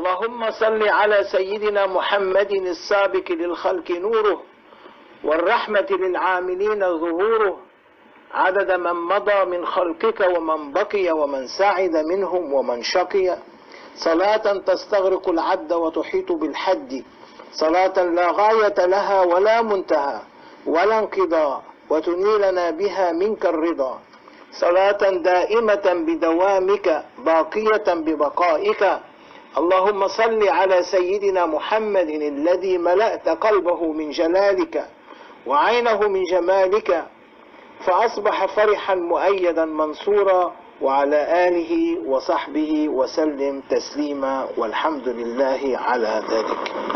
اللهم صل على سيدنا محمد السابق للخلق نوره والرحمة للعاملين ظهوره عدد من مضى من خلقك ومن بقي ومن سعد منهم ومن شقي، صلاة تستغرق العد وتحيط بالحد، صلاة لا غاية لها ولا منتهى ولا انقضاء وتنيلنا بها منك الرضا، صلاة دائمة بدوامك باقية ببقائك. اللهم صل على سيدنا محمد الذي ملأت قلبه من جلالك وعينه من جمالك فأصبح فرحا مؤيدا منصورا، وعلى آله وصحبه وسلم تسليما، والحمد لله على ذلك.